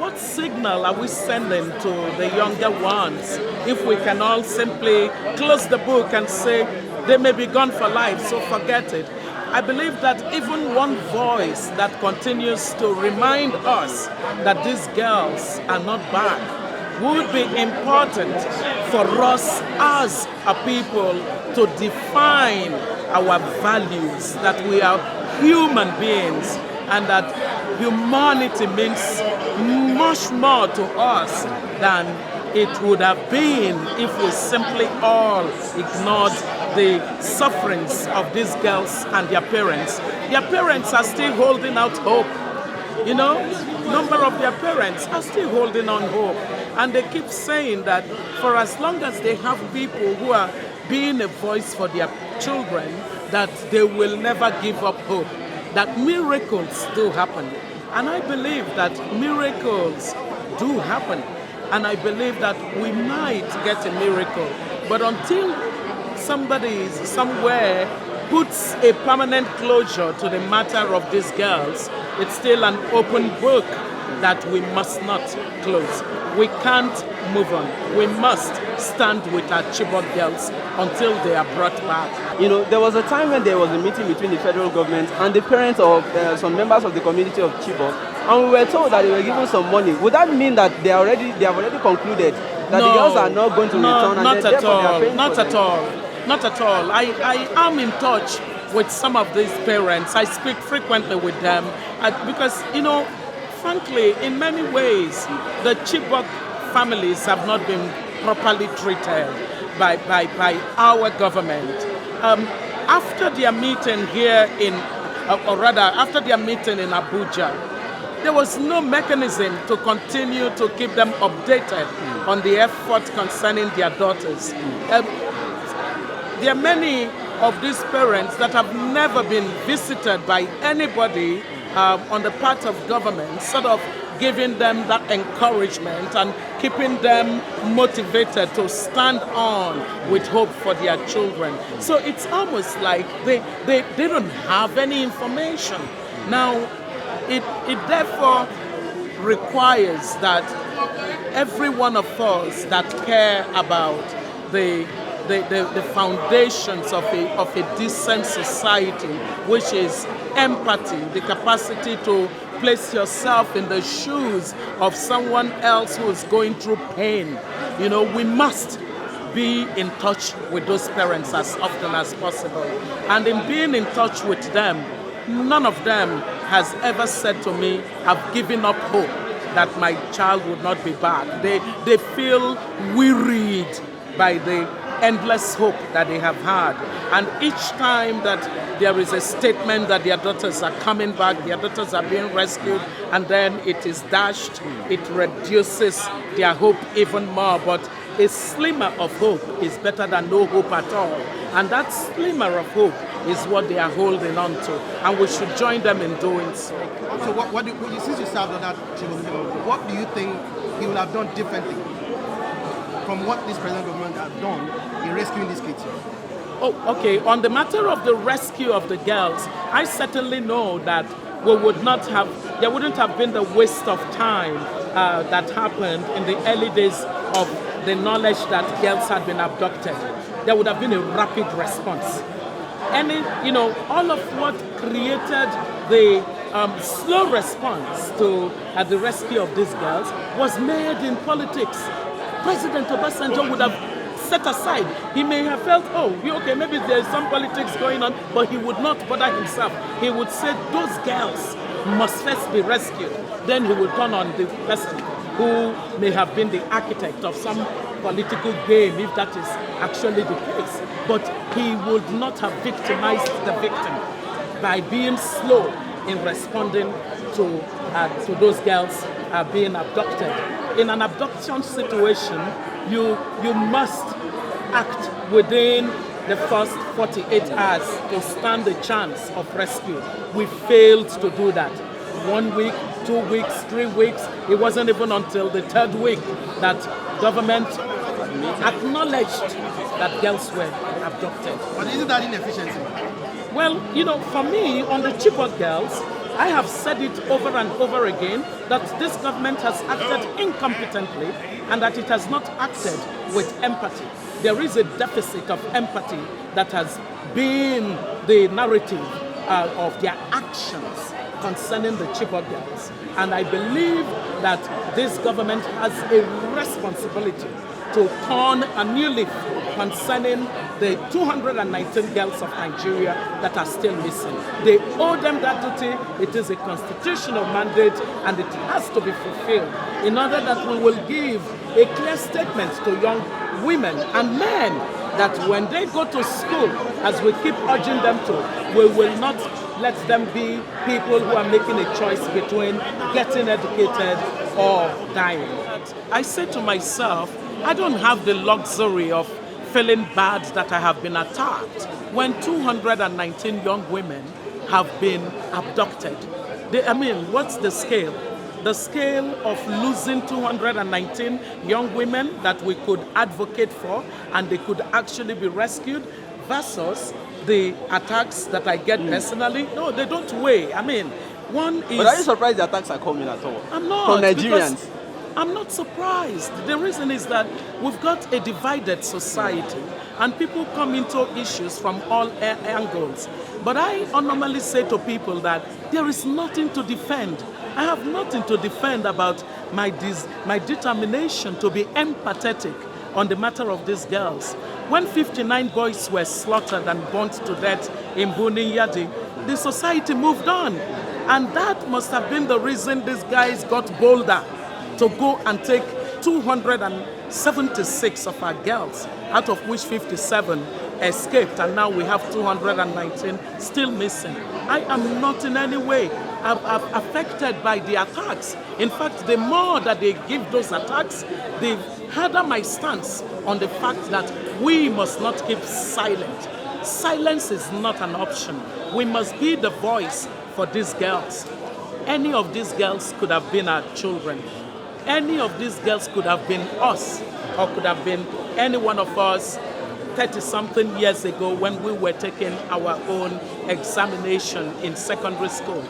what signal are we sending to the younger ones if we can all simply close the book and say they may be gone for life, so forget it? I believe that even one voice that continues to remind us that these girls are not bad would be important for us as a people to define our values, that we are human beings and that humanity means much more to us than it would have been if we simply all ignored the sufferings of these girls and their parents. Their parents are still holding out hope. You know, number of their parents are still holding on hope. And they keep saying that for as long as they have people who are being a voice for their children, that they will never give up hope, that miracles do happen. And I believe that miracles do happen. And I believe that we might get a miracle. But until somebody somewhere puts a permanent closure to the matter of these girls, it's still an open book that we must not close. We can't move on. We must stand with our Chibok girls until they are brought back. You know, there was a time when there was a meeting between the federal government and the parents of some members of the community of Chibok, and we were told that they were given some money. Would that mean that they have already concluded that the girls are not going to return? And not at all. Not at all. Not at all. I am in touch with some of these parents. I speak frequently with them because, you know, frankly, in many ways, the Chibok families have not been properly treated by our government. After their meeting here after their meeting in Abuja, there was no mechanism to continue to keep them updated on the efforts concerning their daughters. There are many of these parents that have never been visited by anybody on the part of government, sort of giving them that encouragement and keeping them motivated to stand on with hope for their children. So it's almost like they don't have any information. Now, it therefore requires that every one of us that care about the foundations of a decent society, which is empathy, the capacity to place yourself in the shoes of someone else who is going through pain. You know, we must be in touch with those parents as often as possible. And in being in touch with them, none of them has ever said to me, I've given up hope that my child would not be back. They feel wearied by the endless hope that they have had. And each time that there is a statement that their daughters are coming back, their daughters are being rescued, and then it is dashed, it reduces their hope even more. But a slimmer of hope is better than no hope at all. And that slimmer of hope is what they are holding on to. And we should join them in doing so. So since you served on that, what do you think he would have done differently from what this present government has done in rescuing these kids? Oh, okay. On the matter of the rescue of the girls, I certainly know that there wouldn't have been the waste of time that happened in the early days of the knowledge that girls had been abducted. There would have been a rapid response. All of what created the slow response to the rescue of these girls was made in politics. President Obasanjo would have set aside. He may have felt, maybe there's some politics going on, but he would not bother himself. He would say those girls must first be rescued. Then he would turn on the person who may have been the architect of some political game, if that is actually the case. But he would not have victimized the victim by being slow in responding to those girls being abducted. In an abduction situation, you must act within the first 48 hours to stand a chance of rescue. We failed to do that. 1 week, 2 weeks, 3 weeks. It wasn't even until the third week that government acknowledged that girls were abducted. But isn't that inefficiency? Well, for me, on the Chibok girls, I have said it over and over again that this government has acted incompetently and that it has not acted with empathy. There is a deficit of empathy that has been the narrative of their actions concerning the Chibok girls. And I believe that this government has a responsibility to turn a new leaf concerning the 219 girls of Nigeria that are still missing. They owe them that duty. It is a constitutional mandate and it has to be fulfilled in order that we will give a clear statement to young women and men that when they go to school, as we keep urging them to, we will not let them be people who are making a choice between getting educated or dying. I say to myself, I don't have the luxury of feeling bad that I have been attacked when 219 young women have been abducted. What's the scale? The scale of losing 219 young women that we could advocate for and they could actually be rescued versus the attacks that I get personally. No, they don't weigh. One is... But are you surprised the attacks are coming at all? I'm not. From Nigerians? I'm not surprised. The reason is that we've got a divided society and people come into issues from all angles. But I normally say to people that there is nothing to defend. I have nothing to defend about my determination to be empathetic on the matter of these girls. When 59 boys were slaughtered and burnt to death in Buni Yadi, the society moved on. And that must have been the reason these guys got bolder to go and take 276 of our girls, out of which 57 escaped, and now we have 219 still missing. I am not in any way affected by the attacks. In fact, the more that they give those attacks, the harder my stance on the fact that we must not keep silent. Silence is not an option. We must be the voice for these girls. Any of these girls could have been our children. Any of these girls could have been us, or could have been any one of us 30-something years ago when we were taking our own examination in secondary school.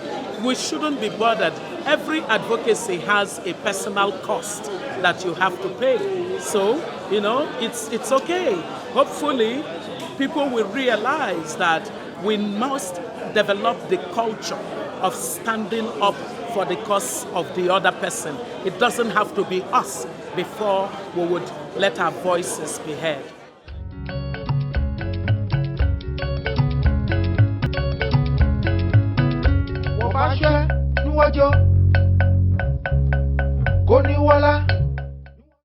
We shouldn't be bothered. Every advocacy has a personal cost that you have to pay. So, it's okay. Hopefully, people will realize that we must develop the culture of standing up for the cause of the other person. It doesn't have to be us before we would let our voices be heard. Kò ní wọ́lá.